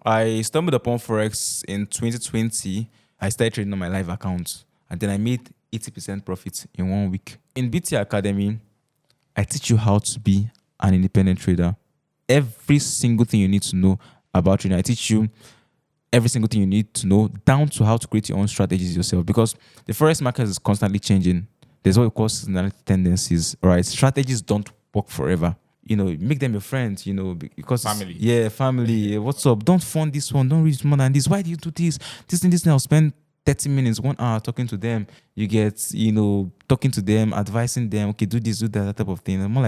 I stumbled upon Forex in 2020. I started trading on my live account, and then I made 80% profit in 1 week. In BTA Academy, I teach you how to be an independent trader. Every single thing you need to know about trading, I teach you every single thing you need to know, down to how to create your own strategies yourself, because the Forex market is constantly changing. There's what we call seasonality tendencies, right? Strategies don't work forever. Make them your friends, because Family. Yeah, family. What's up? Don't fund this one. Don't reach more than this. Why do you do this? This thing. I'll spend 30 minutes, 1 hour talking to them. You get, talking to them, advising them. Okay, do this, do that type of thing. More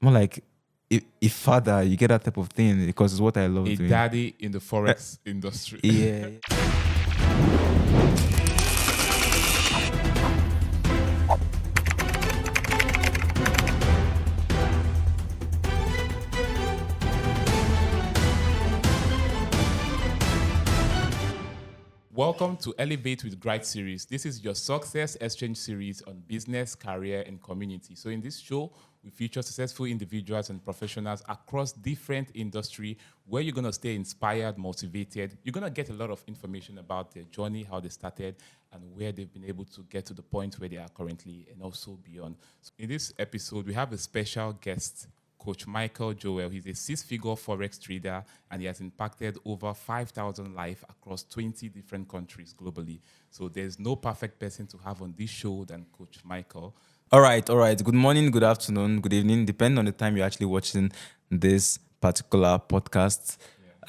like a father. You get that type of thing because it's what I love A doing. daddy in the Forex industry. Yeah. Welcome to Elevate with Gwrite series. This is your success exchange series on business, career, and community. So in this show, we feature successful individuals and professionals across different industry where you're going to stay inspired, motivated. You're going to get a lot of information about their journey, how they started, and where they've been able to get to the point where they are currently and also beyond. So in this episode, we have a special guest, Coach Michael Jewel. He's a six-figure Forex trader, and he has impacted over 5,000 lives across 20 different countries globally. So there's no perfect person to have on this show than Coach Michael. All right. Good morning, good afternoon, good evening, depending on the time you're actually watching this particular podcast.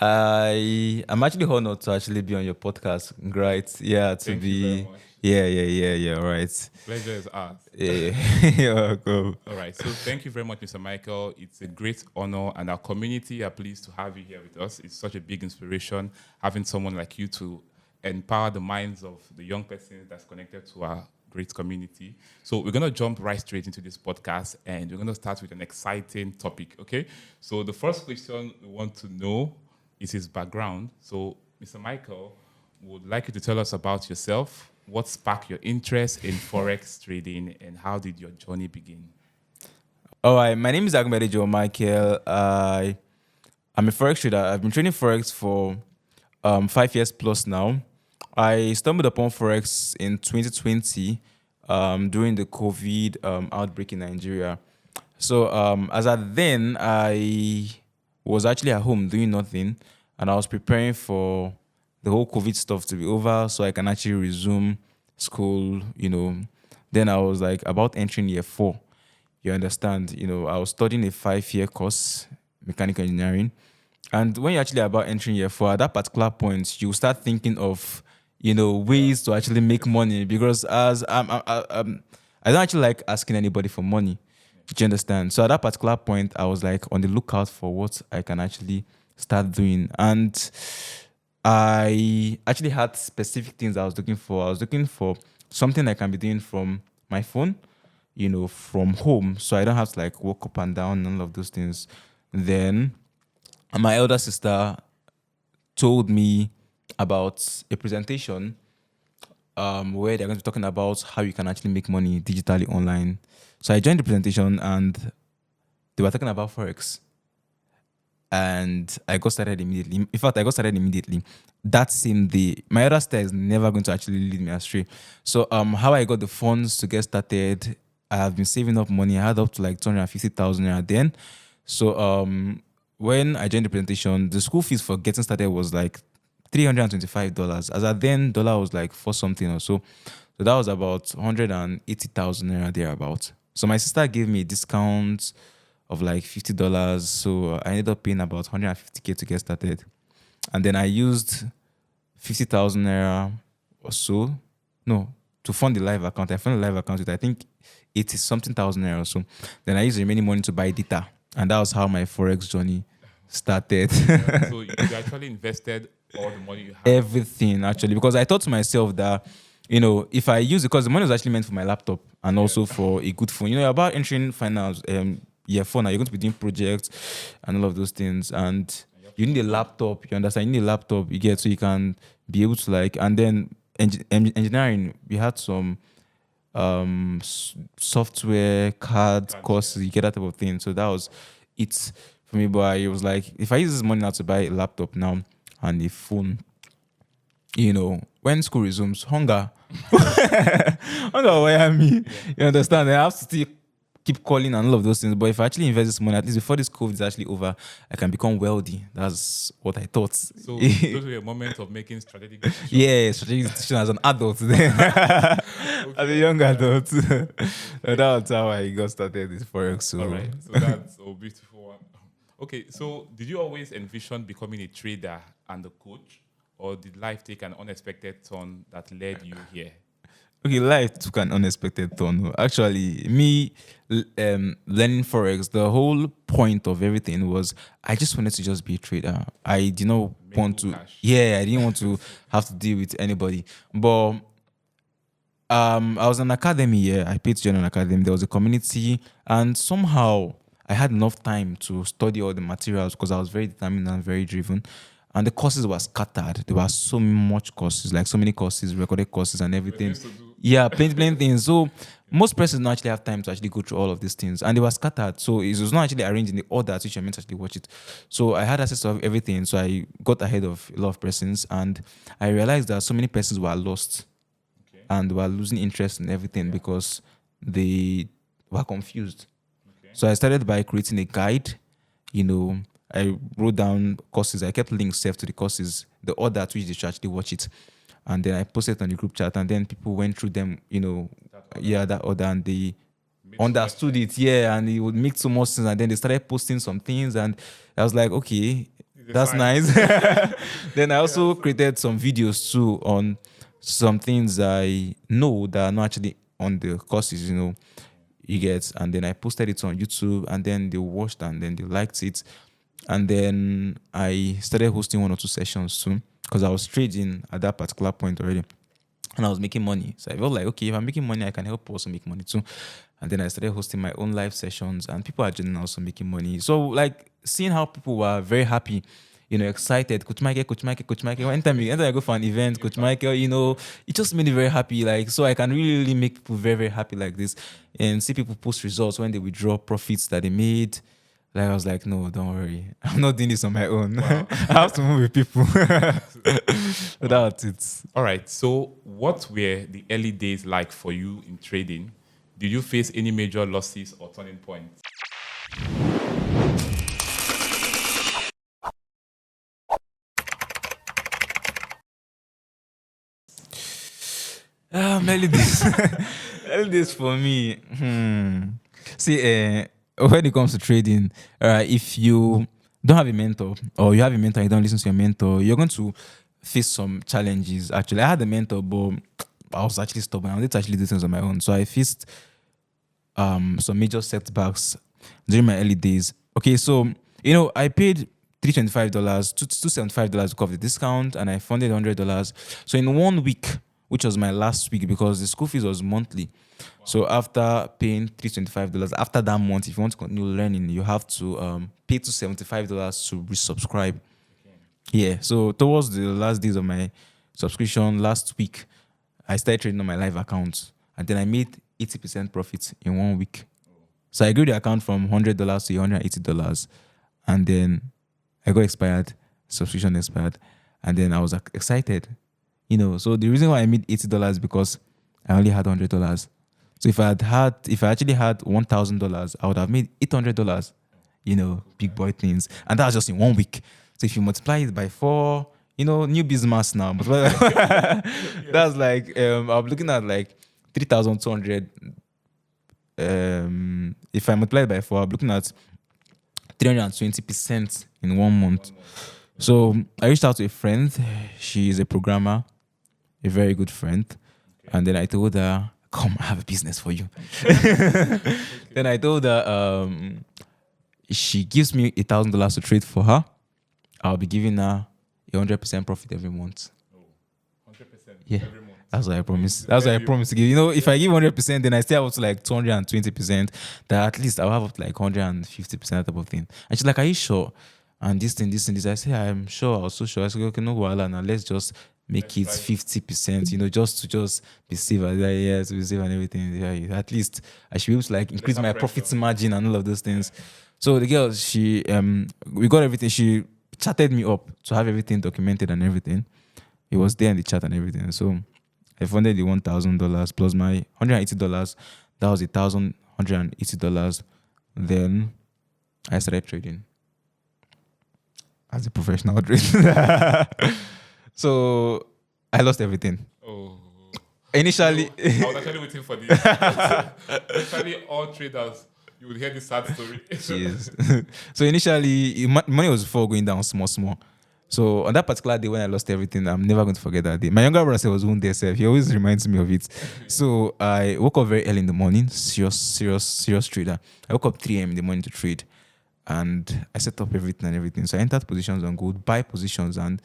Yeah. I'm actually honored to actually be on your podcast. Great. Yeah, to Thank be. you very much. Yeah. All right. Pleasure is ours. Yeah. You're welcome. All right. So thank you very much, Mr. Michael. It's a great honor, and our community are pleased to have you here with us. It's such a big inspiration having someone like you to empower the minds of the young person that's connected to our great community. So we're going to jump right straight into this podcast, and we're going to start with an exciting topic, okay? So the first question we want to know is his background. So, Mr. Michael, would like you to tell us about yourself. What sparked your interest in Forex trading, and how did your journey begin? All right. My name is Agunbiade Michael. I'm a Forex trader. I've been trading Forex for 5 years plus now. I stumbled upon Forex in 2020 during the COVID outbreak in Nigeria. So as at then, I was actually at home doing nothing, and I was preparing for the whole COVID stuff to be over so I can actually resume school, Then I was like about entering year 4. You understand? I was studying a 5-year course, mechanical engineering. And when you're actually about entering year 4, at that particular point, you start thinking of, ways to actually make money, because as I don't actually like asking anybody for money. Do you understand? So at that particular point, I was like on the lookout for what I can actually start doing. And I actually had specific things I was looking for. I was looking for something I can be doing from my phone, from home, so I don't have to like walk up and down and all of those things. Then my elder sister told me about a presentation where they're going to be talking about how you can actually make money digitally online. So I joined the presentation, and they were talking about Forex. And I got started immediately. In fact, I got started immediately that same day. My other sister is never going to actually lead me astray. So how I got the funds to get started, I have been saving up money. I had up to like 250,000 naira then. So when I joined the presentation, the school fees for getting started was like $325. As at then, dollar was like 4 something or so. So that was about 180,000 naira thereabout. So my sister gave me a discount of like $50. So I ended up paying about 150K to get started. And then I used 50,000 naira or so. No, to fund the live account. I funded the live account with, I think, 80 something thousand naira or so. Then I used the remaining money to buy data. And that was how my Forex journey started. So you actually invested all the money you had? Everything, actually. Because I thought to myself that, if I use it, because the money was actually meant for my laptop and also for a good phone. About entering finance, year 4 now, you're going to be doing projects and all of those things. And you need a laptop, you understand? You need a laptop, you get, so you can be able to like, and then engineering, we had some software, card courses, you get that type of thing. So that was it for me. But I was like, if I use this money now to buy a laptop now, and a phone. When school resumes, hunger will wire me. You understand? I have to still keep calling and all of those things. But if I actually invest this money, at least before this COVID is actually over, I can become wealthy. That's what I thought. So those were a moment of making strategic decisions. Yeah, strategic decision as an adult then. As a young adult. That's how I got started with Forex. So. All right. So that's a beautiful one. Okay, so did you always envision becoming a trader and a coach? Or did life take an unexpected turn that led you here? Okay, life took an unexpected turn. Actually, me learning Forex, the whole point of everything was I just wanted to just be a trader. I did not want to, cash. I didn't want to have to deal with anybody. But I was in an academy, I paid to join an academy. There was a community, and somehow I had enough time to study all the materials because I was very determined and very driven. And the courses were scattered. There were so much courses, like so many courses, recorded courses and everything. Yeah, plenty things. So most persons don't actually have time to actually go through all of these things. And they were scattered. So it was not actually arranged in the order at which I meant to actually watch it. So I had access to everything. So I got ahead of a lot of persons. And I realized that so many persons were lost and were losing interest in everything because they were confused. So I started by creating a guide, I wrote down courses. I kept links saved to the courses, the order at which they should actually watch it. And then I posted it on the group chat, and then people went through them, that order, and they understood it, and it would make so much sense. And then they started posting some things, and I was like, okay, that's nice. Then I also created some videos too on some things I know that are not actually on the courses, you get. And then I posted it on YouTube, and then they watched, and then they liked it. And then I started hosting 1 or 2 sessions too, because I was trading at that particular point already, and I was making money. So I felt like, okay, if I'm making money, I can help also make money too. And then I started hosting my own live sessions, and people are generally also making money. So like seeing how people were very happy, excited. Coach Michael. Anytime I go for an event, Coach Michael, it just made me very happy. Like, so I can really make people very, very happy like this, and see people post results when they withdraw profits that they made. Like, I was like, no, don't worry. I'm not doing this on my own. Wow. I have to move with people. That's it. All right. So what were the early days like for you in trading? Did you face any major losses or turning points? Early days. Early days for me. See, when it comes to trading, if you don't have a mentor, or you have a mentor and you don't listen to your mentor, you're going to face some challenges. Actually, I had a mentor, but I was actually stubborn. I wanted to actually do things on my own. So I faced some major setbacks during my early days. Okay, so I paid $325, $275 to cover the discount, and I funded $100. So in 1 week, which was my last week, because the school fees was monthly. Wow. So after paying $325, after that month, if you want to continue learning, you have to pay $275 to resubscribe. Okay. Yeah. So towards the last days of my subscription, last week, I started trading on my live account, and then I made 80% profit in 1 week. So I grew the account from $100 to $180, and then I got expired, subscription expired, and then I was excited. So the reason why I made $80 is because I only had $100. So if I actually had $1,000, I would have made $800. Big boy things, and that's just in 1 week. So if you multiply it by 4, new business now, but that's like I'm looking at like 3,200. If I multiply it by 4, I'm looking at 320% in 1 month. So I reached out to a friend. She is a programmer, a very good friend. Okay. And then I told her, come, I have a business for you. Okay. Then I told her, she gives me $1,000 to trade for her. I'll be giving her 100% profit every month. Oh, 100% yeah. Every month. That's what I promised. That's what I promised to give. If I give 100%, then I still have up to like 220%. That at least I'll have up to like 150%, that type of thing. And she's like, are you sure? And this thing. I say, I'm sure. I was so sure. I said, okay, no, voila, now let's just make it 50%, just to be safe. To be safe and everything. Yeah, at least I should be able to like increase my profit margin and all of those things. So the girl, we got everything. She chatted me up to have everything documented and everything. He was there in the chat and everything. So I funded the $1,000 plus my $180. That was $1,180. Then I started trading as a professional trader. So I lost everything. Oh. Initially, I was actually waiting for this. Actually, all traders, you would hear this sad story. jeez. So initially, money was before going down small. So on that particular day when I lost everything, I'm never going to forget that day. My younger brother was one day self. He always reminds me of it. So I woke up very early in the morning, serious trader. I woke up 3 a.m. in the morning to trade. And I set up everything. So I entered positions on gold, buy positions, and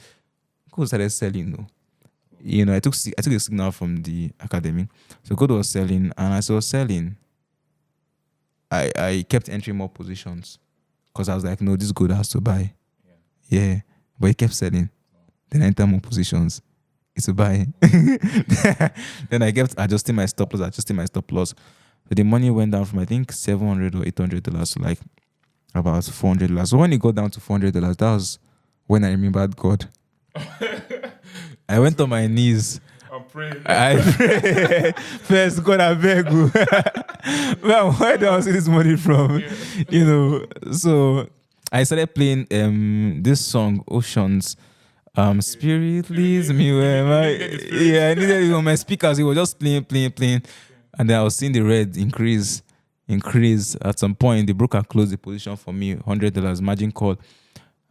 gold started selling. I took a signal from the academy. So gold was selling, and as I was selling, I kept entering more positions because I was like, no, this gold has to buy. Yeah. But he kept selling. Then I entered more positions. It's a buy. Then I kept adjusting my stop loss. So the money went down from I think $700 or $800 to like about $400. So when it got down to $400, that was when I remembered God. I went on my knees. I'm praying. I pray. First, God, I beg you. Well, where do I see this money from? So I started playing this song, Oceans. Spirit leads me where I needed it on my speakers. It was just playing. And then I was seeing the red increase. At some point, the broker closed the position for me, $100 margin call.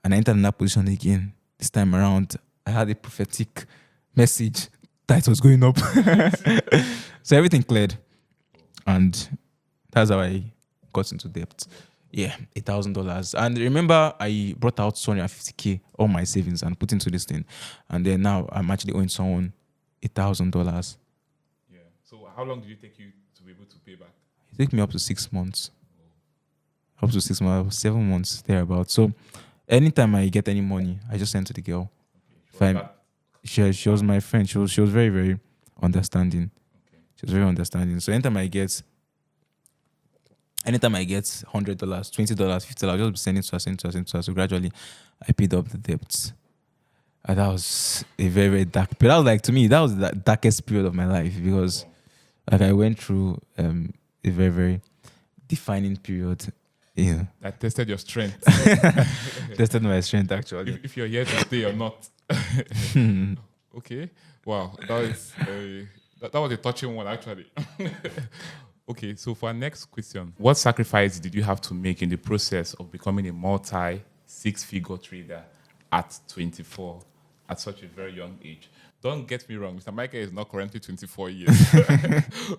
And I entered in that position again. This time around, I had a prophetic message that it was going up. So everything cleared. And that's how I got into debt. Yeah, $1,000. And remember, I brought out $250K, all my savings, and put into this thing. And then now I'm actually owing someone $1,000. Yeah. So how long did it take you to be able to pay back? It took me up to 6 months. 7 months, thereabouts. So anytime I get any money, I just send to the girl. She was my friend. She was very, very understanding. Okay. She was very understanding. So anytime I get $100, $20, $50, I'll just be sending to her. So gradually, I paid up the debts. And that was a very, very dark period. That was like, to me, that was the darkest period of my life because like I went through a very, very defining period. Yeah. That tested your strength. Tested my strength, actually. If you're here to stay or not. Okay. Wow. That was a touching one, actually. Okay, so for our next question, what sacrifice did you have to make in the process of becoming a multi-six-figure trader at 24, at such a very young age? Don't get me wrong, Mr. Michael is not currently 24 years.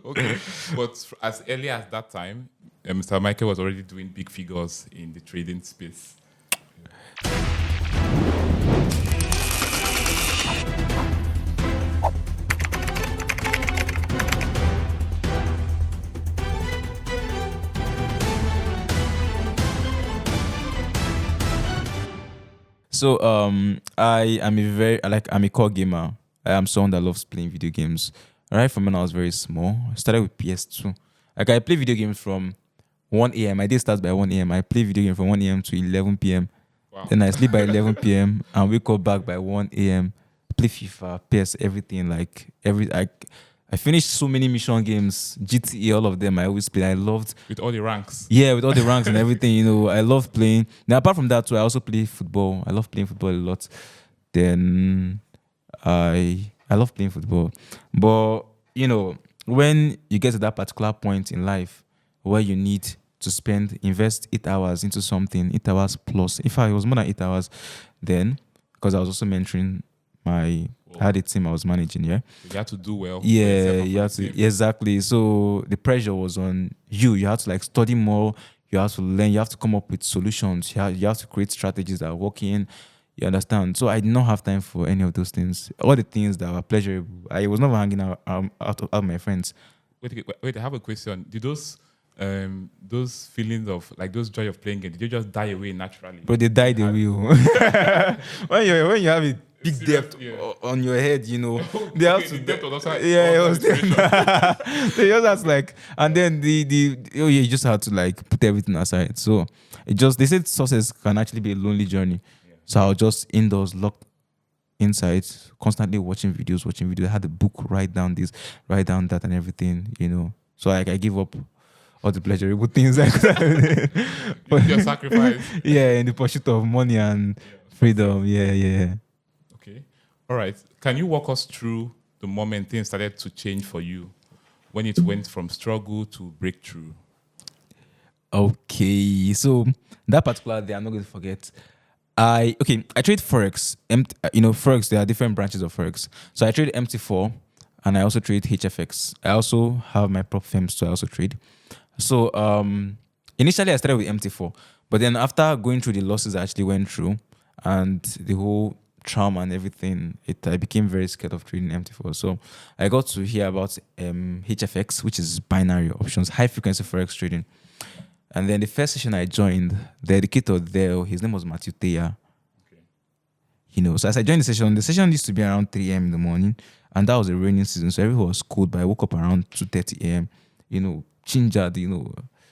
Okay, but as early as that time, Mr. Michael was already doing big figures in the trading space. So I'm a core gamer. I am someone that loves playing video games. Right from when I was very small, I started with PS2. Like I play video games from 1 a.m. My day starts by 1 a.m. I play video game from 1 a.m. to 11 p.m. Wow. Then I sleep by 11 p.m. and wake up back by 1 a.m. Play FIFA, PS, everything. I finished so many mission games, GTA, all of them. I always play. I loved with all the ranks. Yeah, with all the ranks and everything. I love playing. Now, apart from that, too, I also play football. I love playing football a lot. Then I love playing football. But when you get to that particular point in life where you need to invest 8 hours into something, 8 hours plus. If I was more than 8 hours, then because I was also mentoring I had a team I was managing, yeah. You had to do well. Yeah, you had to, exactly. So the pressure was on you. You had to study more. You have to learn. You have to come up with solutions. You have to create strategies that are working. You understand? So I did not have time for any of those things. All the things that were pleasurable. I was never hanging out with my friends. Wait, I have a question. Did those feelings of those joy of playing games, did they just die away naturally? But they died away. when you have it. Big debt on your head, They have to. Debt was also it was they just had and then you just had to put everything aside. So they said success can actually be a lonely journey. Yeah. So I was just indoors, locked inside, constantly watching videos. I had a book, write down this, write down that, and everything, So I give up all the pleasurable things. Your sacrifice. Yeah, in the pursuit of money and freedom. Yeah. Okay. All right. Can you walk us through the moment things started to change for you when it went from struggle to breakthrough? Okay, so that particular day, I'm not going to forget. I trade Forex. Forex, there are different branches of Forex. So I trade MT4 and I also trade HFX. I also have my prop firms, so I also trade. So initially I started with MT4, but then after going through the losses I actually went through and the whole trauma and everything, I became very scared of trading MT4. So I got to hear about HFX, which is binary options, high frequency Forex trading. And then the first session I joined, the educator there, his name was Matthew Teya. Okay. So as I joined the session used to be around 3 a.m. in the morning, and that was a raining season, so everyone was cold, but I woke up around 2:30 a.m., gingered,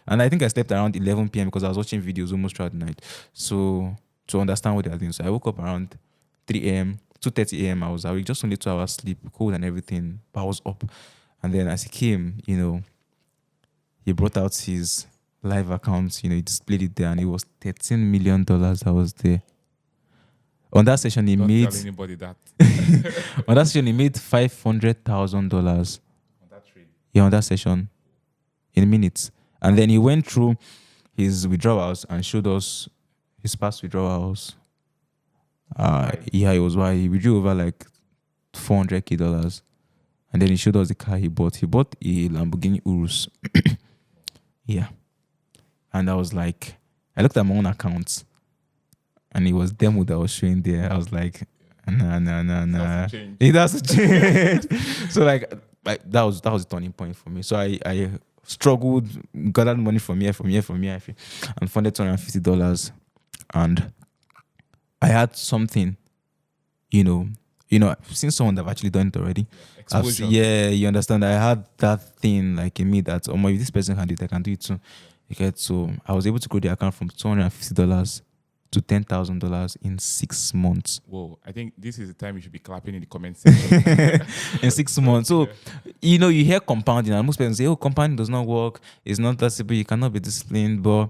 and I think I slept around 11 p.m. because I was watching videos almost throughout the night, so to understand what they are doing. So I woke up around 3 a.m., 2:30 a.m. I was awake, just only 2 hours sleep, cold and everything, but I was up. And then as he came, he brought out his live accounts, he displayed it there, and it was $13 million that was there. On that session, he Don't made tell anybody that. on that session he made $500,000. On that trade. Yeah, on that session, in minutes. And then he went through his withdrawals and showed us his past withdrawals. Yeah, it was why he withdrew over like $400K. And then he showed us the car he bought. He bought a Lamborghini Urus. Yeah. And I was like, I looked at my own accounts and it was demo that was showing there. I was like, nah. It has to change. So like that was the turning point for me. So I struggled, gathered money from here, and funded $250. And I had something, I've seen someone that have actually done it already. Exposure. You understand? I had that thing like in me that, if this person can do it, I can do it too. Okay, so I was able to grow the account from $250 to $10,000 in 6 months. Whoa, I think this is the time you should be clapping in the comment section. In 6 months. So, you hear compounding, and most people say, compounding does not work. It's not that simple. You cannot be disciplined. But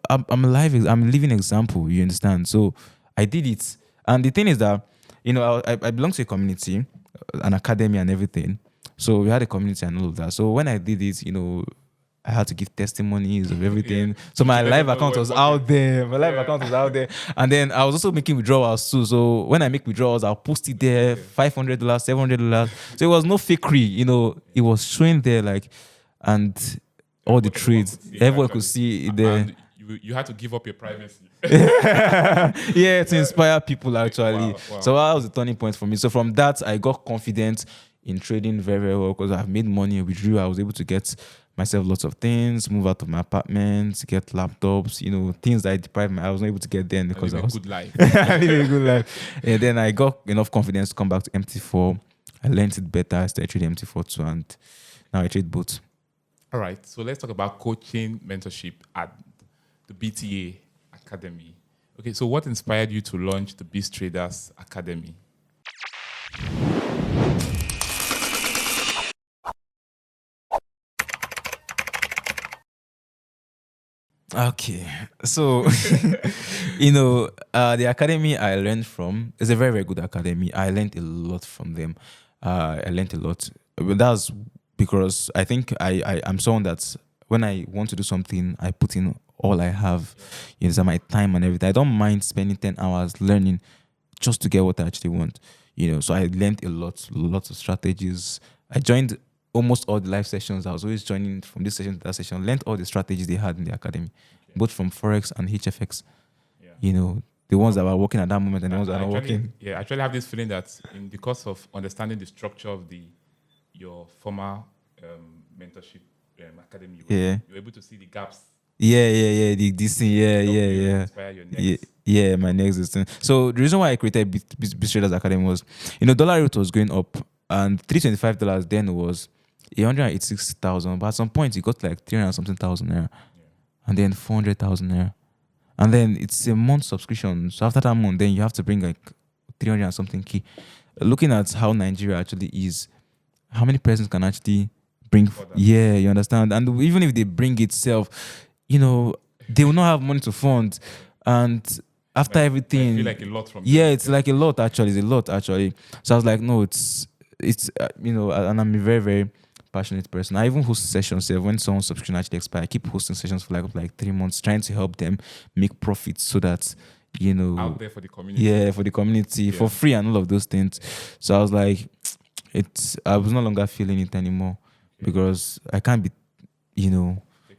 I'm a living example, you understand? So I did it. And the thing is that, I belong to a community, an academy and everything. So we had a community and all of that. So when I did it, I had to give testimonies of everything. So my live account was out there. And then I was also making withdrawals too. So when I make withdrawals, I'll post it there, $500, $700. So it was no fakery, it was showing there and all the trades. Everyone could see it there. And you had to give up your privacy. Yeah, to inspire people actually. Wow. So that was the turning point for me. So from that, I got confident in trading very, very well because I've made money. Withdrew. I was able to get myself lots of things, move out of my apartment, get laptops, things that I deprived I was not able to get then because I was good life. living a good life. And then I got enough confidence to come back to MT4. I learned it better. I started trading MT4 too, and now I trade both. All right, so let's talk about coaching mentorship at the BTA Academy. Okay, so what inspired you to launch the Beast Traders Academy? Okay, so the academy I learned from is a very, very good academy. I learned a lot from them. I learned a lot. But that's because I think I'm someone that's when I want to do something, I put in all I have, my time and everything. I don't mind spending 10 hours learning just to get what I actually want. So I learned a lot, lots of strategies. I joined almost all the live sessions. I was always joining from this session to that session. Learned all the strategies they had in the academy, both from Forex and HFX. Yeah. The ones that were working at that moment and the ones that are not working. Yeah, I actually have this feeling that in the course of understanding the structure of your former mentorship academy, you were able to see the gaps. Yeah. This thing, yeah. Inspire your next. Yeah, my next thing. So the reason why I created Beast Traders Academy was, dollar rate was going up, and $325 then was 186,000. But at some point, it got like 300 something thousand naira, and then 400,000 naira, And then it's a month subscription. So after that month, then you have to bring like 300 and something K. Looking at how Nigeria actually is, how many persons can actually bring? Yeah, you understand? And even if they bring itself, they will not have money to fund. And after everything, I feel like a lot from yeah, them. it's like a lot actually. It's a lot actually. So I was like, no, it's and I'm a very very passionate person. I even host sessions. When someone's subscription actually expires, I keep hosting sessions for like 3 months, trying to help them make profits so that Out there for the community. yeah, for the community for free and all of those things. So I was like, I was no longer feeling it anymore because I can't be,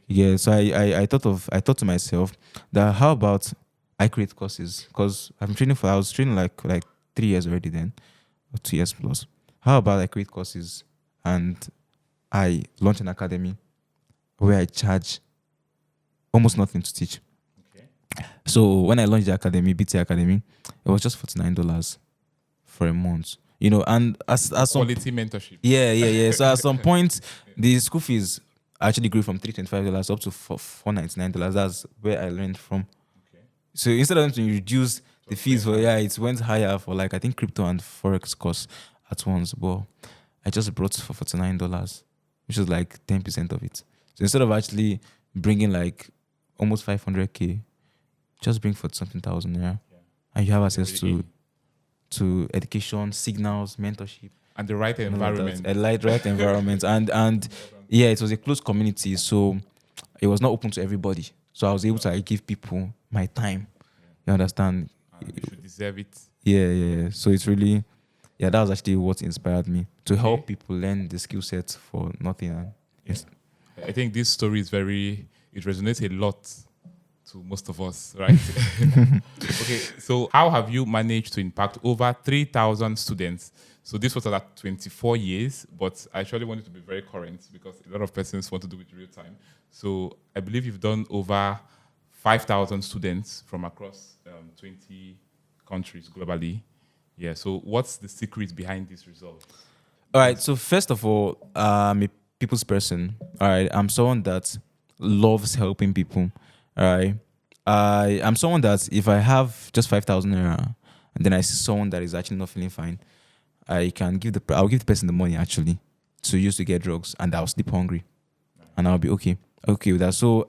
yeah. So I thought to myself that how about I create courses because I was training like 3 years already then, or 2 years plus. How about I create courses and I launch an academy where I charge almost nothing to teach. Okay. So when I launched the academy, BTA Academy, it was just $49 for a month. And as some Quality mentorship. yeah. So at some point, the school fees actually grew from $325 up to $499. That's where I learned from. Okay. So instead of them to reduce the fees it went higher for like I think crypto and Forex course at once. But I just brought for $49, which is like 10% of it. So instead of actually bringing like almost 500K, just bring for something thousand, and you have access to education, signals, mentorship, and the right environment. right environment, and yeah, it was a closed community, so it was not open to everybody. So I was able to give people my time. You understand? And you should deserve it. Yeah. So it's really, that was actually what inspired me to help people learn the skill set for nothing. And yes, I think this story is it resonates a lot to most of us, right? Okay, so how have you managed to impact over 3,000 students? So this was at 24 years, but I actually wanted to be very current because a lot of persons want to do it real time. So I believe you've done over 5,000 students from across 20 countries globally. Yeah, so what's the secret behind this result? All right, so first of all, I'm a people's person. All right, I'm someone that loves helping people. All right, I'm someone that if I have just 5,000 naira and then I see someone that is actually not feeling fine, I'll give the person the money actually to use to get drugs, and I'll sleep hungry, and I'll be okay with that. So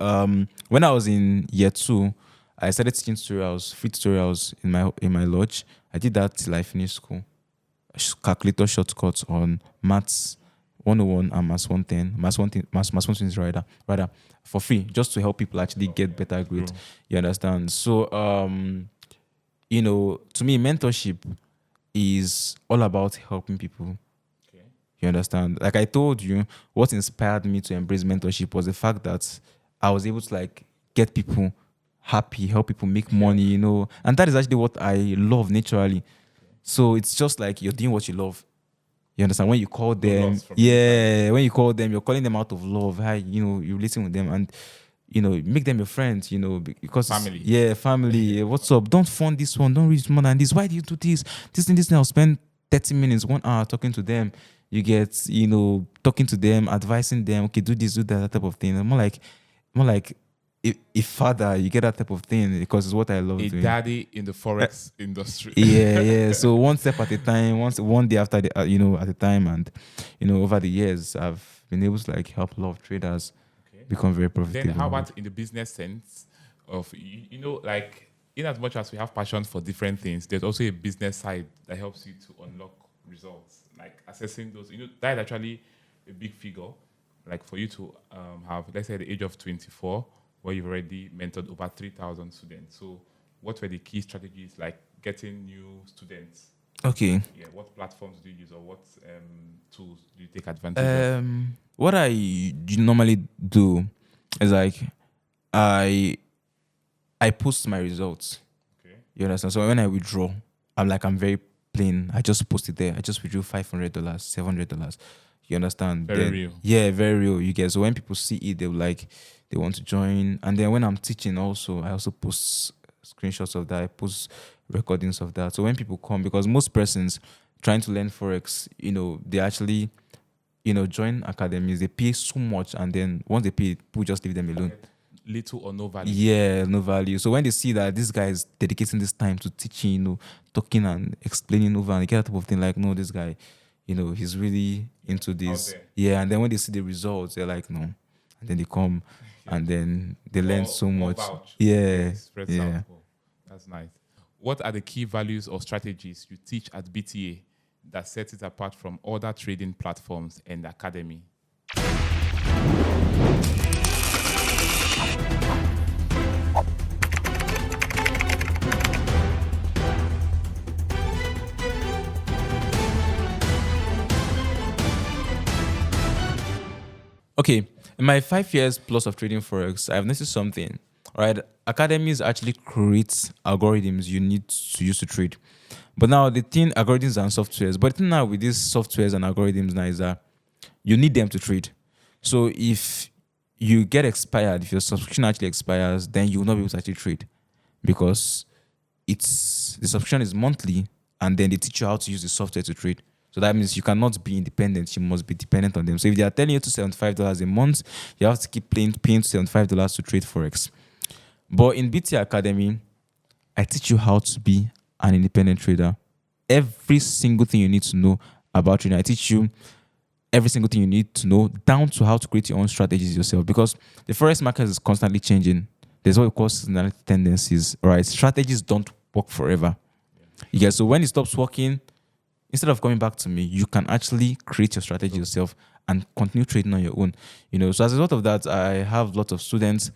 when I was in year 2, I started teaching free tutorials in my lodge. I did that till I finished school. Calculator shortcuts on maths 101 and maths 110, maths 120 rather for free, just to help people actually get better grades. You understand? So to me, mentorship is all about helping people. Okay. You understand? Like I told you, what inspired me to embrace mentorship was the fact that I was able to get people happy, help people make money, and that is actually what I love naturally. So it's just like you're doing what you love. You understand? When you call them, when you call them, you're calling them out of love. Hi, you listen with them and make them your friends, because family. Family. What's up? Don't fund this one, don't reach more than this. Why do you do this? This, I'll spend 30 minutes, 1 hour talking to them. You get, talking to them, advising them, okay, do this, do that type of thing. More like a father, you get that type of thing because it's what I love doing. Daddy in the Forex industry. Yeah. So one step at a time, one day after the, at a time, and over the years, I've been able to help a lot of traders become very profitable. Then how about in the business sense of in as much as we have passion for different things, there's also a business side that helps you to unlock results, like assessing those. That is actually a big figure. Like for you to have, let's say, at the age of 24, where you've already mentored over 3,000 students. So what were the key strategies, like getting new students? Okay. Yeah. What platforms do you use, or what tools do you take advantage of? What I normally do is I post my results. Okay. You understand? So when I withdraw, I'm very plain. I just post it there. I just withdrew $500, $700. You understand? Very real. Yeah, very real. You get. So when people see it, they want to join. And then when I'm teaching also, I also post screenshots of that. I post recordings of that. So when people come, because most persons trying to learn Forex, they actually, join academies. They pay so much, and then once they pay, people just leave them alone. little or no value. Yeah, no value. So when they see that this guy is dedicating this time to teaching, talking and explaining over and get that type of thing, like, no, this guy, he's really into this. there. Yeah, and then when they see the results, they're like, no. And then they come and then they learn so much. Vouch. Yeah. Spreads Yeah. out. Oh, that's nice. What are the key values or strategies you teach at BTA that sets it apart from other trading platforms and academy? Okay, in my 5 years plus of trading Forex, I've noticed something. All right, academies actually create algorithms you need to use to trade. But now the thing, algorithms and softwares, but the thing now with these softwares and algorithms now is that you need them to trade. So if you get expired, if your subscription actually expires, then you will not be able to actually trade because the subscription is monthly and then they teach you how to use the software to trade. So that means you cannot be independent. You must be dependent on them. So if they are telling you to $75 a month, you have to keep paying $75 to trade Forex. But in BTA Academy, I teach you how to be an independent trader. Every single thing you need to know about trading, I teach you every single thing you need to know, down to how to create your own strategies yourself. Because the Forex market is constantly changing. There's what we call seasonality tendencies. All right, strategies don't work forever. Yeah, so when it stops working, instead of coming back to me, you can actually create your strategy yourself and continue trading on your own. So as a result of that, I have a lot of students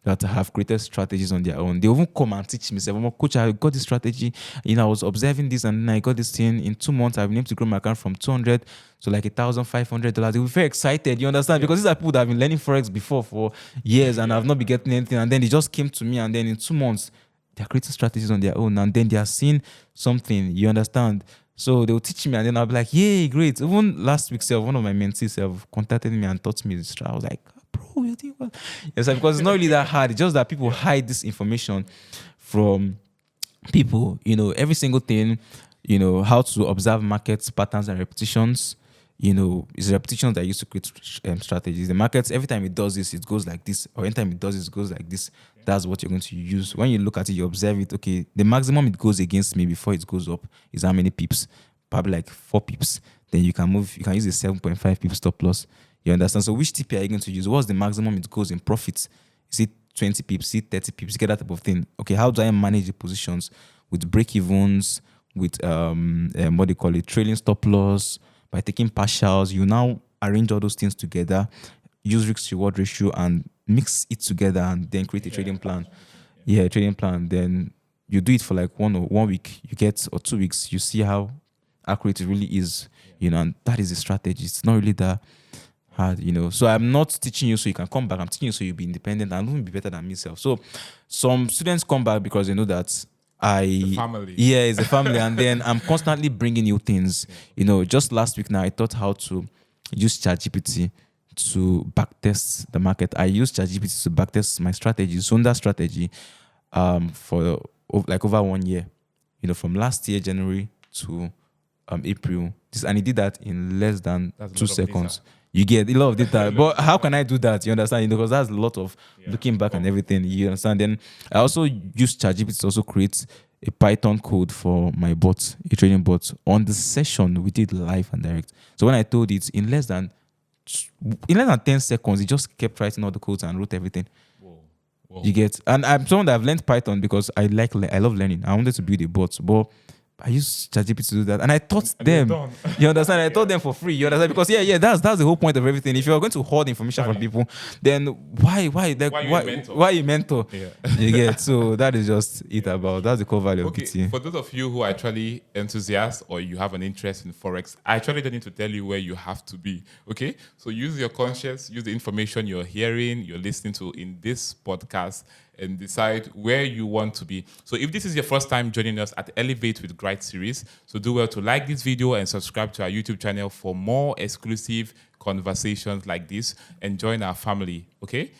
that have created strategies on their own. They even come and teach me, say, Coach, I got this strategy. I was observing this and then I got this thing. In 2 months, I've been able to grow my account from $200 to like $1,500. They were very excited, you understand? Because these are people that have been learning Forex before for years and have not been getting anything. And then they just came to me and then in 2 months, they're creating strategies on their own. And then they are seeing something, you understand? So they'll teach me and then I'll be like, yay, great. Even last week, one of my mentees contacted me and taught me this. I was like, bro, you think what? Yes, because it's not really that hard. It's just that people hide this information from people. Every single thing, how to observe markets, patterns, and repetitions. It's repetitions that used to create strategies. The markets, every time it does this, it goes like this. Or anytime it does this, it goes like this. That's what you're going to use. When you look at it, you observe it. Okay, the maximum it goes against me before it goes up is how many pips? Probably like 4 pips. Then you can move. You can use a 7.5 pip stop loss. You understand? So which TP are you going to use? What's the maximum it goes in profits? Is it 20 pips? Is it 30 pips? You get that type of thing. Okay, how do I manage the positions with break-evens, with what do you call it, trailing stop loss, by taking partials? You now arrange all those things together, use risk-reward ratio, and mix it together, and then create a trading plan. Yeah, trading plan. Then you do it for like 1 week, you get, or 2 weeks, you see how accurate it really is, and that is the strategy. It's not really that hard, So I'm not teaching you so you can come back. I'm teaching you so you'll be independent and even be better than myself. So some students come back because they know that family. Yeah, it's a family. And then I'm constantly bringing new things. Just last week now, I taught how to use ChatGPT to backtest the market. I used ChatGPT to backtest my strategy, Zonda strategy, for like over 1 year. From last year, January to April. And he did that in less than 2 seconds. You get a lot of data. But how can I do that? You understand? Because that's a lot of looking back and everything. You understand? Then I also use ChatGPT to also create a Python code for my bot, a trading bot. On the session, we did live and direct. So when I told it, in less than 10 seconds, he just kept writing all the codes and wrote everything. Whoa. You get? And I'm someone that I've learned Python because I love learning. I wanted to build a bot, but I used ChatGPT to do that, and I taught them. You understand? I taught them for free. You understand? Because that's the whole point of everything. If you're going to hoard information from people, then why you mentor? Yeah. You get? So that is just it about. That's the core value of BT. For those of you who are actually enthusiasts or you have an interest in Forex, I actually don't need to tell you where you have to be. Okay, so use your conscience, use the information you're hearing, you're listening to in this podcast, and decide where you want to be. So if this is your first time joining us at Elevate with Gwrite series, so do well to like this video and subscribe to our YouTube channel for more exclusive conversations like this and join our family, okay?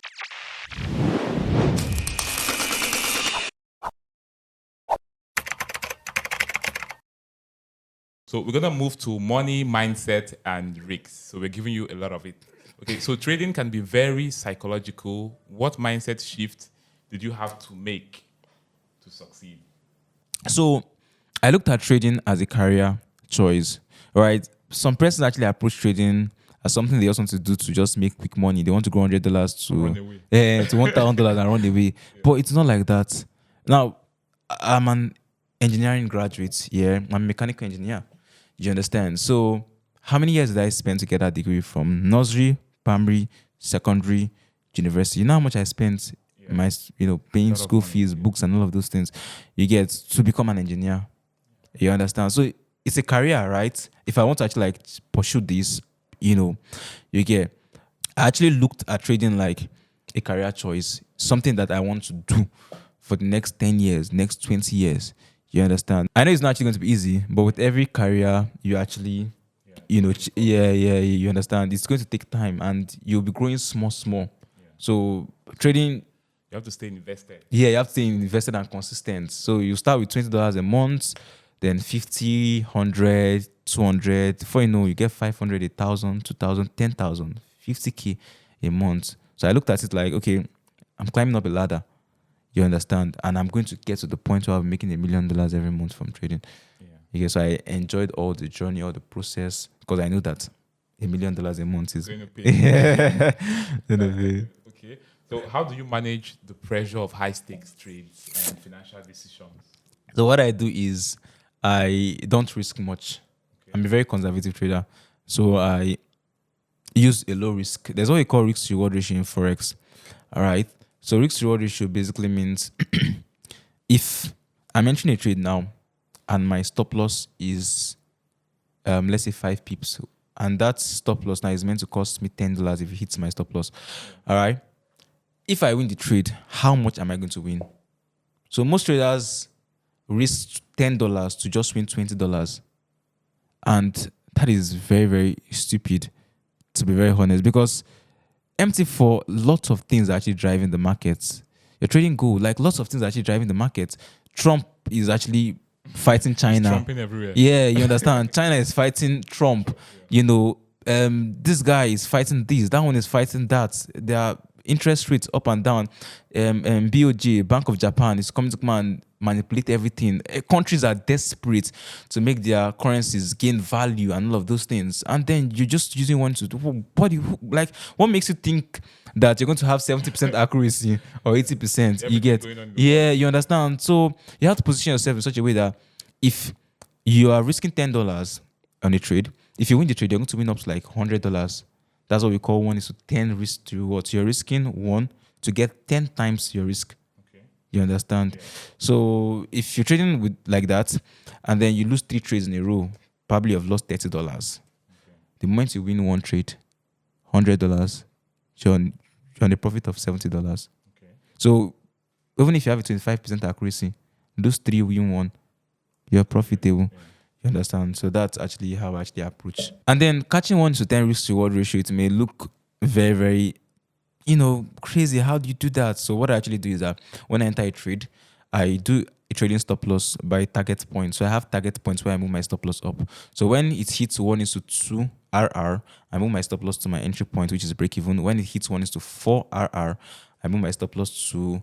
So we're going to move to money, mindset, and risks. So we're giving you a lot of it. Okay, so trading can be very psychological. What mindset shift did you have to make to succeed? So I looked at trading as a career choice, right? Some persons actually approach trading as something they just want to do to just make quick money. They want to grow $100 Run to away. to $1,000 and run away. But it's not like that. Now, I'm an engineering graduate. Yeah, I'm a mechanical engineer. You understand? So, how many years did I spend to get that degree from nursery, primary, secondary, university? You know how much I spent my, paying Lot of school money, fees, books, and all of those things. You get to become an engineer. You understand? So it's a career, right? If I want to actually like pursue this, you get. I actually looked at trading like a career choice, something that I want to do for the next 10 years, next 20 years. You understand? I know it's not actually going to be easy, but with every career, you actually, you understand? It's going to take time and you'll be growing small. So trading, You have to stay invested. yeah, you have to stay invested and consistent. So you start with $20 a month, then 50, 100, 200. Before you know, you get 500, 1,000, 2,000, 10,000, 50K a month. So I looked at it like, okay, I'm climbing up a ladder. You understand? And I'm going to get to the point where I'm making $1 million every month from trading. Yeah. So I enjoyed all the journey, all the process, because I knew that $1 million a month is Going to pay. yeah. Gonna pay. Okay. So how do you manage the pressure of high stakes trades and financial decisions? So what I do is I don't risk much. Okay. I'm a very conservative trader. So I use a low risk. There's what we call risk reward ratio in Forex. All right. So risk reward ratio basically means if I'm entering a trade now and my stop loss is let's say 5 pips, and that stop loss now is meant to cost me $10 if it hits my stop loss. All right. If I win the trade, how much am I going to win? So most traders risk $10 to just win $20. And that is very, very stupid, to be very honest, because MT4, lots of things are actually driving the markets. You're trading gold, like lots of things are actually driving the market. Trump is actually fighting China. Trumping everywhere. Yeah, you understand? China is fighting Trump. This guy is fighting this, that one is fighting that. There are interest rates up and down. BOJ, Bank of Japan, is coming to come and manipulate everything. Countries are desperate to make their currencies gain value and all of those things. And then you're just using one to do what makes you think that you're going to have 70% accuracy or 80%? You get, you understand? So you have to position yourself in such a way that if you are risking $10 on a trade, if you win the trade, you're going to win up to like $100. That's what we call 1:10 risk to reward. So you're risking 1 to get 10 times your risk. Okay. You understand? Yeah. So if you're trading with like that, and then you lose 3 trades in a row, probably you've lost $30. Okay. The moment you win one trade, $100, you're on a profit of $70. Okay. So even if you have a 25% accuracy, lose 3, win 1, you're profitable. Yeah. You understand? So that's actually how I actually approach. And then catching 1:10 risk reward ratio, it may look very, very, crazy. How do you do that? So what I actually do is that when I enter a trade, I do a trading stop loss by target point. So I have target points where I move my stop loss up. So when it hits 1:2 RR, I move my stop loss to my entry point, which is break even. When it hits 1:4 RR, I move my stop loss to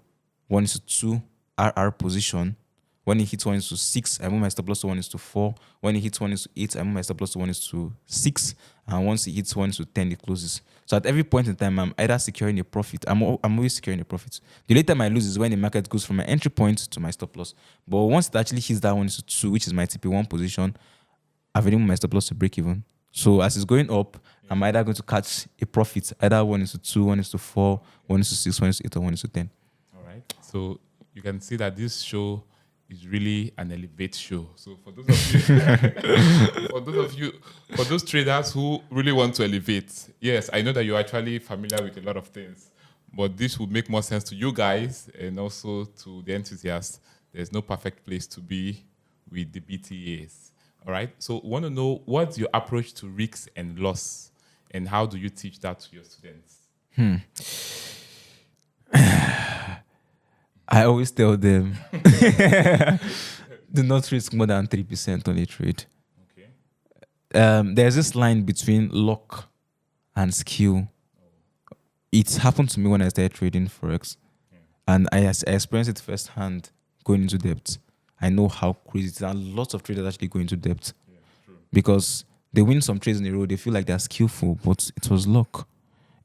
1:2 RR position. When it hits 1:6, I move my stop loss to 1:4. When it hits 1:8, I move my stop loss to 1:6. And once it hits 1:10, it closes. So at every point in time, I'm either securing a profit. I'm always securing a profit. The later I lose is when the market goes from my entry point to my stop loss. But once it actually hits that 1:2, which is my TP1 position, I've already moved my stop loss to break even. So as it's going up, I'm either going to catch a profit, either 1:2, 1:4, 1:6, 1:8, or 1:10. All right. So you can see that this show is really an elevate show. So for those of you, for those traders who really want to elevate, yes, I know that you're actually familiar with a lot of things, but this would make more sense to you guys and also to the enthusiasts. There's no perfect place to be with the BTAs. All right. So I want to know, what's your approach to risks and loss, and how do you teach that to your students? I always tell them, do not risk more than 3% on a trade. Okay. There's this line between luck and skill. It happened to me when I started trading Forex. And I experienced it firsthand going into debt. I know how crazy it is. And lots of traders actually go into debt because they win some trades in a row. They feel like they're skillful, but it was luck.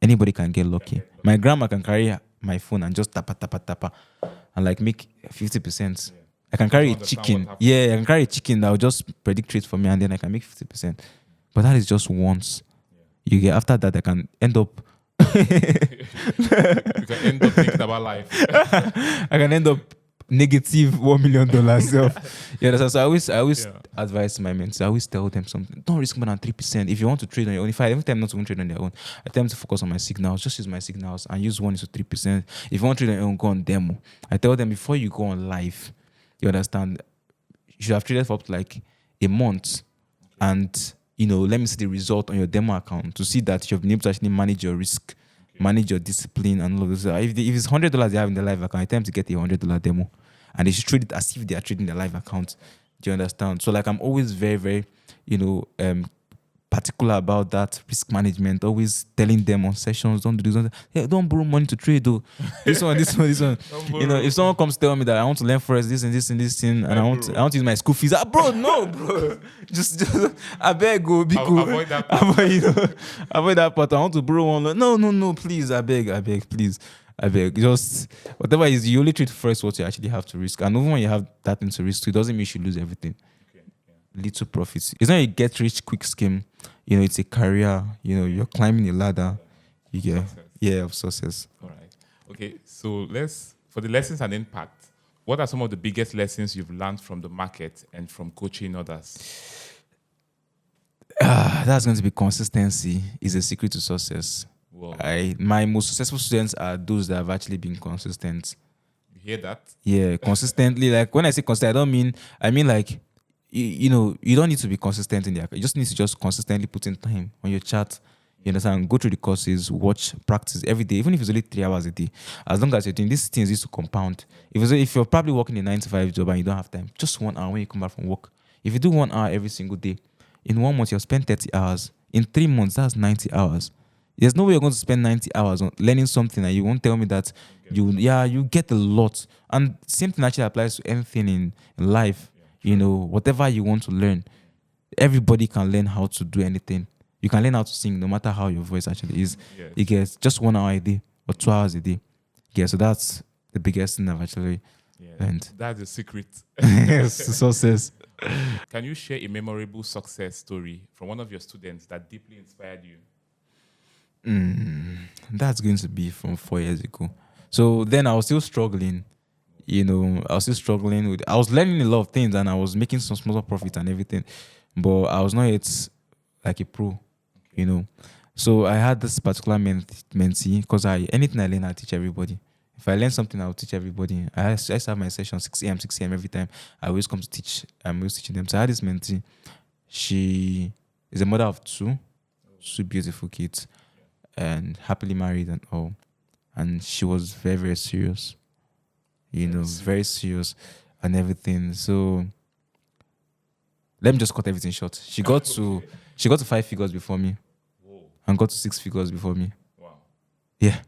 Anybody can get lucky. My grandma can carry my phone and just tapa and like make 50%. I can carry a chicken. Yeah, I can carry a chicken that will just predict trades for me and then I can make 50%. But that is just once. You get after that, I can end up. You can end up thinking about life. I can end up negative $1 million. So, yeah, so I always advise my mentors. I always tell them something. Don't risk more than 3%. If you want to trade on your own, if I every time not to trade on their own, I tell them to focus on my signals. Just use my signals and use 1 to 3%. If you want to trade on your own, go on demo. I tell them before you go on live, you understand, you should have traded for up to like a month, and let me see the result on your demo account to see that you've been able to actually manage your risk, manage your discipline, and all of this. If it's $100 they have in the live account, I tell them to get a $100 demo, and they should treat it as if they are trading their live account. Do you understand? So like I'm always very, very, particular about that risk management. Always telling them on sessions, don't do this. Hey, don't borrow money to trade though. This one. If someone comes tell me that I want to learn Forex, this and this and this thing, and I want to use my school fees. Bro, no, bro. just I beg go be cool. Avoid that part. Avoid that part. I want to borrow one. No, please, I beg, please. I beg. Just whatever it is, you only treat first what you actually have to risk. And even when you have that thing to risk, it doesn't mean you should lose everything. Little profits. It's not a get rich quick scheme. It's a career. You're climbing a ladder. You get of success. All right. Okay. So for the lessons and impact, what are some of the biggest lessons you've learned from the market and from coaching others? That's going to be consistency is a secret to success. Wow. My most successful students are those that have actually been consistent. You hear that? Yeah, consistently. Like when I say consistent, I mean like you don't need to be consistent in there. You just need to just consistently put in time on your chart. You understand? Go through the courses, watch, practice every day, even if it's only 3 hours a day. As long as you're doing these things, used to compound. If you're probably working a 9 to 5 job and you don't have time, just 1 hour when you come back from work. If you do 1 hour every single day, in 1 month you'll spend 30 hours. In 3 months, that's 90 hours. There's no way you're going to spend 90 hours on learning something and you won't tell me that you get a lot. And same thing actually applies to anything in life. Whatever you want to learn, everybody can learn how to do anything. You can learn how to sing no matter how your voice actually is. Yes. You get just 1 hour a day or 2 hours a day. Yeah, so that's the biggest thing I've actually learned. That's the secret. Success. Can you share a memorable success story from one of your students that deeply inspired you? That's going to be from 4 years ago. So then I was still struggling. I was learning a lot of things and I was making some small profit and everything, but I was not yet like a pro, So I had this particular mentee because anything I learn, I teach everybody. If I learn something, I'll teach everybody. I used to have my session 6 a.m. every time. I always come to teach. I'm always teaching them. So I had this mentee. She is a mother of two beautiful kids, and happily married and all. And she was very, very serious. Very serious and everything. So let me just cut everything short. She got to 5 figures before me. Whoa. And got to 6 figures before me. Wow. Yeah.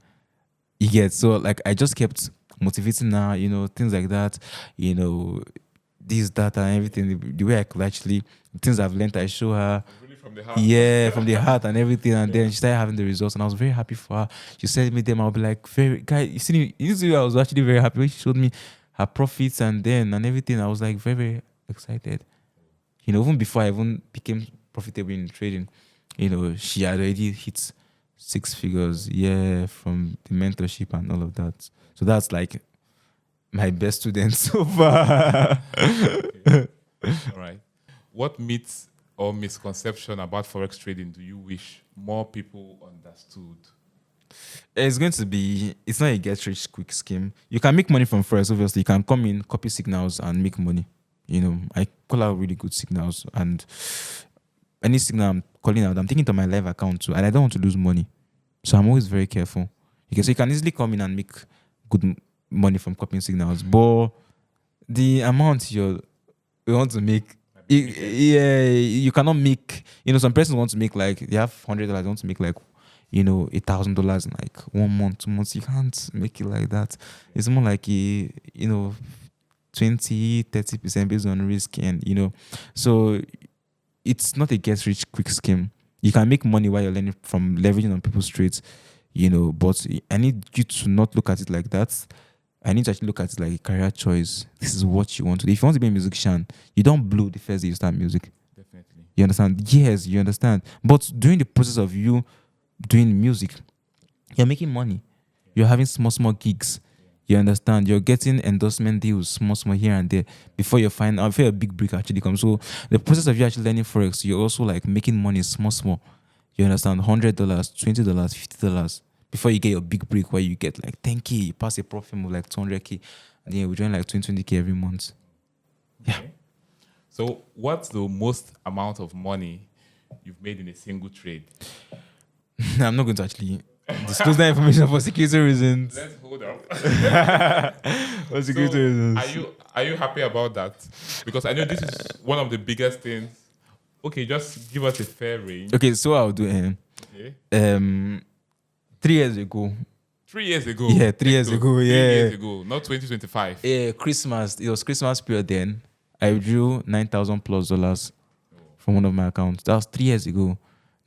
You get so like I just kept motivating her, things like that, this, that, and everything. The way I could actually things I've learned, I show her. Really from the heart. Yeah, from the heart and everything, and then she started having the results, and I was very happy for her. She sent me them. I'll be like, you see, I was actually very happy when she showed me her profits and everything. I was like very, very excited. Even before I even became profitable in trading, she had already hit 6 figures, from the mentorship and all of that. So that's like my best student so far. Okay. All right. What myths or misconception about Forex trading do you wish more people understood? It's not a get rich quick scheme. You can make money from Forex, obviously. You can come in, copy signals, and make money. I call out really good signals, and any signal I'm calling out, I'm taking to my live account too, and I don't want to lose money. So I'm always very careful. So you can easily come in and make good money from copying signals, but the amount you want to make, you cannot make. Some persons want to make like they have $100, they want to make like $1,000 in like 1 month, 2 months. You can't make it like that. It's more like 20-30% based on risk, and so it's not a get rich quick scheme. You can make money while you're learning from leveraging on people's trades, but I need you to not look at it like that. I need to actually look at it like a career choice. This is what you want to do. If you want to be a musician, you don't blow the first day you start music. Definitely. You understand? Yes, you understand. But during the process of you doing music, you're making money. You're having small gigs. You understand? You're getting endorsement deals, small here and there, before you find out, before a big break actually comes. So the process of you actually learning Forex, you're also like making money small. You understand? $100, $20, $50 before you get your big break where you get like 10K, you pass a profit of like 200K, and then we're doing like 20K every month. Yeah. Okay. So what's the most amount of money you've made in a single trade? I'm not going to actually disclose that information for security reasons. Let's hold up. For security reasons. Are you happy about that? Because I know this is one of the biggest things. Okay, just give us a fair range. Okay, so I'll do Okay. 3 years ago. 3 years ago. Yeah, 3 years ago. 3 Yeah. years ago, not 2025. Yeah, Christmas. It was Christmas period then. I drew $9,000+ from one of my accounts. That was 3 years ago.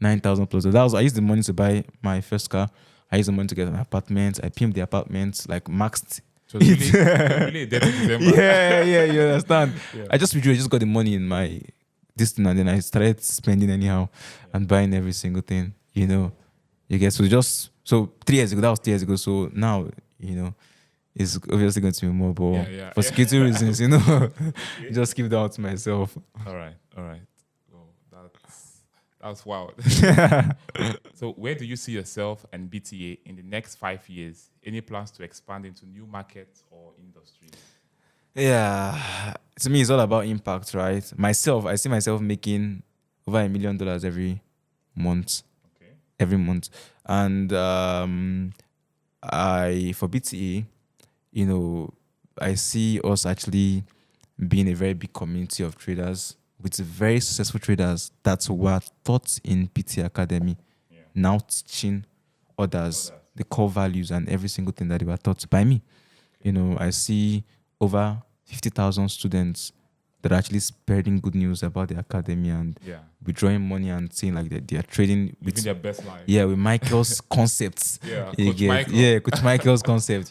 $9,000+. I used the money to buy my first car. I used the money to get an apartment. I pimped the apartment, like maxed. So it's really a dirty December. Yeah, you understand. Yeah. I just got the money in my this thing, and then I started spending anyhow and buying every single thing. You get so 3 years ago. That was 3 years ago. So now it's obviously going to be more, but for security reasons, just keep that to myself. All right. Well, that's wild. So where do you see yourself and BTA in the next 5 years? Any plans to expand into new markets or industries? Yeah, to me, it's all about impact, right? I see myself making over $1 million every month. Okay. Every month, and for BTA, I see us actually being a very big community of traders with very successful traders that were taught in BTA Academy, now teaching others the core values and every single thing that they were taught by me. I see over 50,000 students that are actually spreading good news about the academy and withdrawing money and saying like that they are trading with living their best life. Yeah, with Michael's concepts. Coach Michael's concept.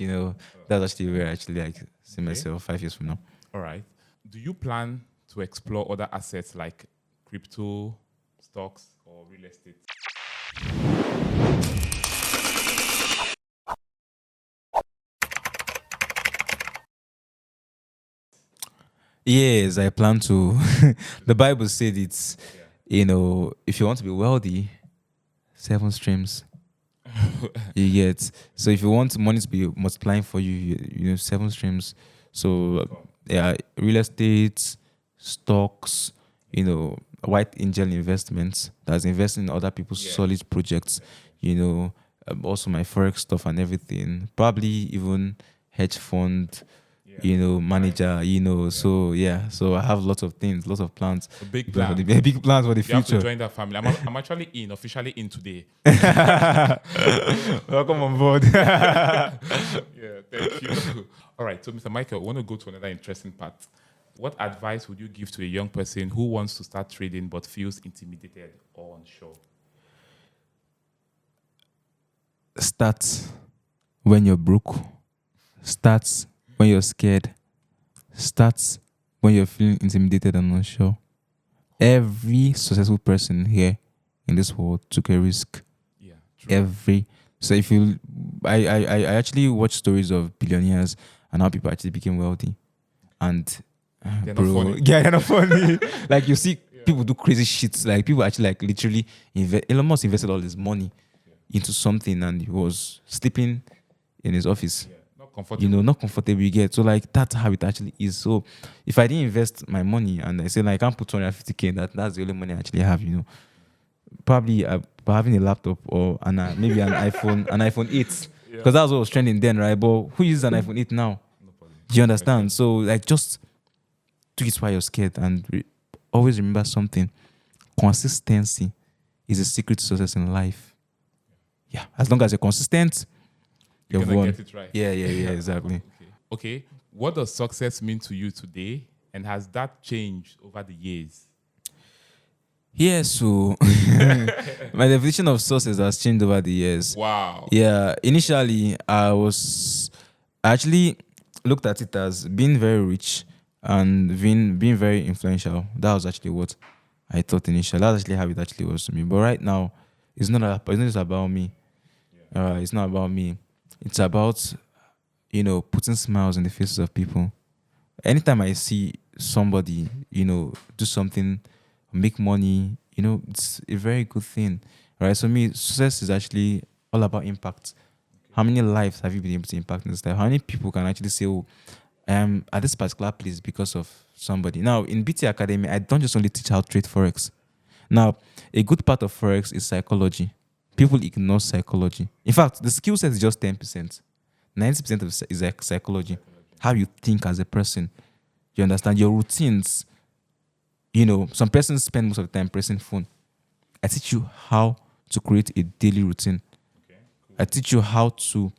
That's actually where I actually like see myself 5 years from now. All right. Do you plan to explore other assets like crypto, stocks, or real estate? Yes, I plan to. The Bible said it's, if you want to be wealthy, 7 streams. You get. So if you want money to be multiplying for you, 7 streams. So real estate, stocks, white angel investments that's investing in other people's solid projects. Also my Forex stuff and everything. Probably even hedge fund. Manager, so I have lots of things, lots of plans. Big plans for the future. You have to join that family. I'm actually officially in today. Welcome on board. Yeah, thank you. All right, so Mr. Michael, I want to go to another interesting part. What advice would you give to a young person who wants to start trading but feels intimidated or unsure? Start when you're broke. Start when you're scared. Start when you're feeling intimidated and unsure. Every successful person here in this world took a risk. Yeah, true. So if I actually watch stories of billionaires and how people actually became wealthy, and they're not funny. Yeah, they're not funny. Like you see people do crazy shit. Like people actually like literally Elon Musk invested all his money into something, and he was sleeping in his office. Yeah. Not comfortable. Not comfortable, you get. So like that's how it actually is. So if I didn't invest my money and I say like I can't put 250K, that's the only money I actually have, probably having a laptop or maybe an iPhone 8, because that's what was trending then, right? But who uses an iPhone 8 now? Nobody. Do you understand? So like just do it while you're scared, and always remember something: consistency is a secret to success in life. Yeah, as long as you're consistent, You're you've gonna won. get it right. Yeah, exactly. Okay. What does success mean to you today, and has that changed over the years? Yeah, so my definition of success has changed over the years. Wow. Yeah, initially I actually looked at it as being very rich and being very influential. That was actually what I thought initially. That's actually how it actually was to me. But right now, it's not just about me. It's not about me. It's about putting smiles in the faces of people. Anytime I see somebody, do something, make money, it's a very good thing. Right. So me, success is actually all about impact. How many lives have you been able to impact in this life? How many people can actually say, oh, I am at this particular place because of somebody? Now, in BTA Academy, I don't just only teach how to trade Forex. Now, a good part of Forex is psychology. People ignore psychology. In fact, the skill set is just 10%. 90% of it is like psychology. How you think as a person. You understand your routines. Some persons spend most of the time pressing phone. I teach you how to create a daily routine. I teach you how to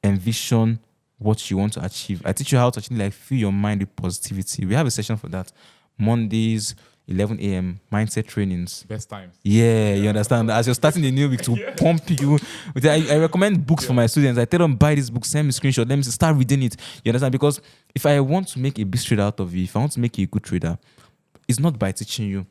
envision what you want to achieve. I teach you how to actually fill your mind with positivity. We have a session for that. Mondays, 11 a.m. mindset trainings. Best times. Yeah, you understand. As you're starting the new week to pump you. I recommend books for my students. I tell them buy this book, send me a screenshot, let me start reading it. You understand? Because if I want to make a big trader out of you, if I want to make you a good trader, it's not by teaching you.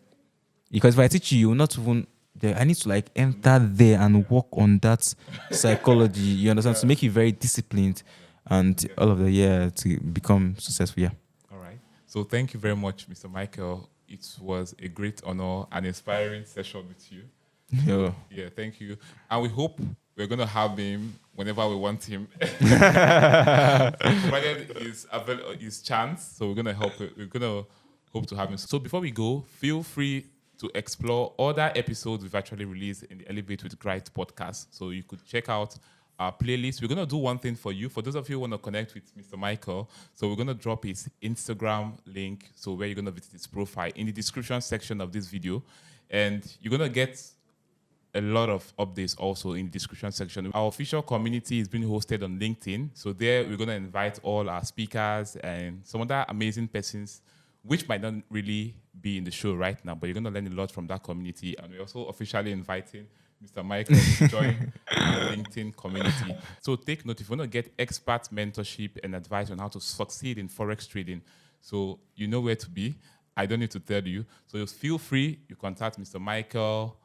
Because if I teach you, not even I need to enter there and work on that psychology. You understand? To make you very disciplined and all of the to become successful. Yeah. All right. So thank you very much, Mr. Michael. It was a great honor and inspiring session with you. Yeah. Yeah, thank you. And we hope we're going to have him whenever we want him. Provided his chance. So we're going to hope to have him. So before we go, feel free to explore other episodes we've actually released in the Elevate with Gwrite podcast. So you could check out our playlist. We're going to do one thing for you. For those of you who want to connect with Mr. Michael, so we're going to drop his Instagram link, so where you're going to visit his profile, in the description section of this video. And you're going to get a lot of updates also in the description section. Our official community is being hosted on LinkedIn. So there we're going to invite all our speakers and some other amazing persons which might not really be in the show right now, but you're going to learn a lot from that community. And we're also officially inviting Mr. Michael to join our LinkedIn community. So take note, if you want to get expert mentorship and advice on how to succeed in Forex trading, so you know where to be. I don't need to tell you. So just feel free, you contact Mr. Michael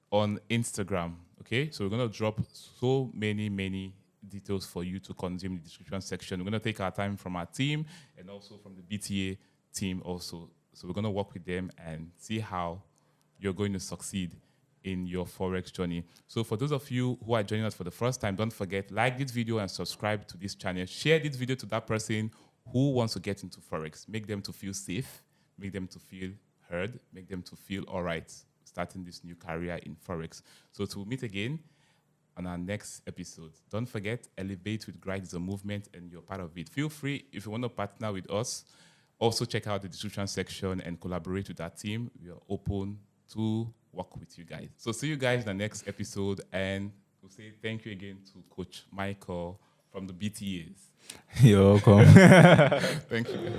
on Instagram, okay? So we're going to drop so many details for you to consume in the description section. We're going to take our time from our team and also from the BTA team also. So we're going to work with them and see how you're going to succeed in your Forex journey. So for those of you who are joining us for the first time, don't forget, like this video and subscribe to this channel. Share this video to that person who wants to get into Forex. Make them to feel safe, make them to feel heard, make them to feel all right starting this new career in Forex. So to meet again on our next episode. Don't forget, Elevate with Gwrite is a movement and you're part of it. Feel free, if you want to partner with us, also check out the description section and collaborate with our team. We are open to work with you guys. So see you guys in the next episode, and we'll say thank you again to Coach Michael from the BTAs. You're welcome. Thank you.